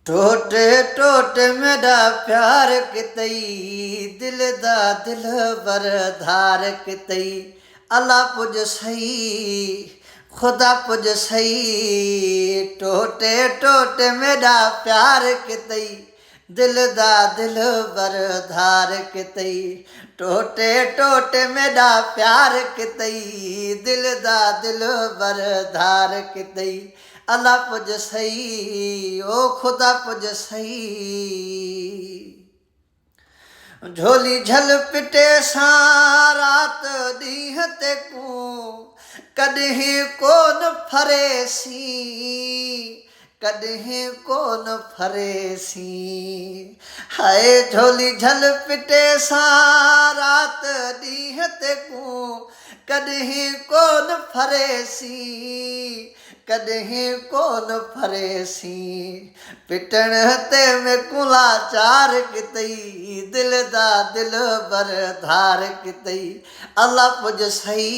टोटे टोटे मेरा प्यार कितई दिल दा दिल बर धार कितई अल्लाह पुज सही खुदा पुज सही टोटे टोटे मेरा प्यार कितई दिल दा दिल बर धार कितई टोटे टोटे मेरा प्यार कितई दिल दा दिल बर धार कितई अल्लाह पुज सही ओ खुदा पुज सही झोली झल पिटे सां रात ॾींहं ते कूं कॾहिं कोन फरेसी कॾहिं कोन फरेसी हाय झोली झल पिटे सां रात ॾींहं ते कूं कॾहिं कोन फरेसी कॾहिं कोन फरेसी पिटण ते में कुला चार कितई दिल दा दिल बर धार कितई अल्लाह पुज सही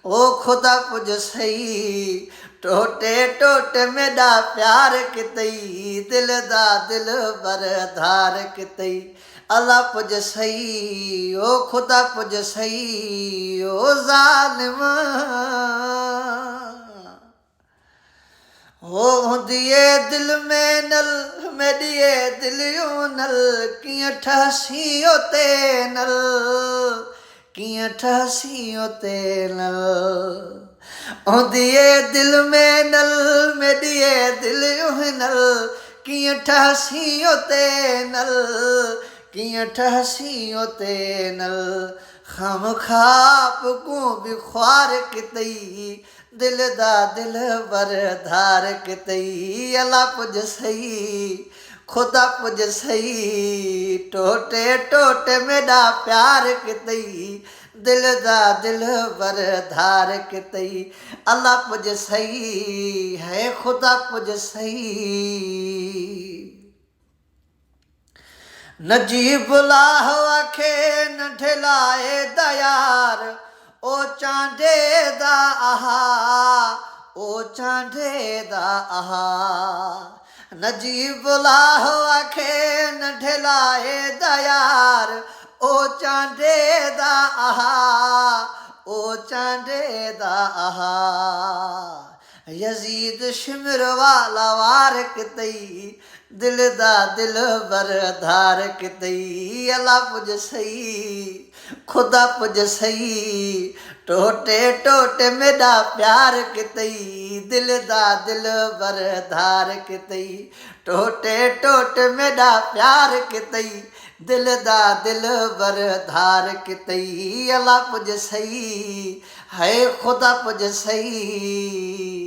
ओ खुदा पुज सही टोटे टोटे मेरा प्यार कितई दिल दा दिल बर धार कितई अल्लाह पुज सही ओ खुदा पुज सही ओ ज़ालिमा हो हुंदिए दिल में नल मेडिए दिलियों नल कियां ठहसी ओते नल कियां ठहसी ओते नल हुंदिए दिल में नल मेडिए दिलियों नल कियां ठहसी ओते नल कियां ठहसी ओते नल खम खाप को भी ख्वार कितई दिल दा दिल बर धार कितई अल्लाह पुज सही खुदा पुज सही टोटे टोटे मेरा प्यार कितई दिल दा दिल बर धार कितई अल्लाह पुज सही है खुदा पुज सही नजीब लाह आखे न ढिलाए दयार ओ चांडे दा आहा ओ चांडे दा आहा नजीब लाह आखे न ढिलाए दयार ओ चांडे दा आहा ओ चांडे दा आहा यजीद शिमर वाला वार कितई दिल दा दिल बर धार कितई अल्लाह पुज सही खुदा पुज सही टोटे टोटे मेरा प्यार कितई दिल दा दिल बर धार कितई टोटे टोटे मेरा प्यार कितई दिल दा दिल बर धार कितई अल्लाह पुज सही है खुदा पुज सही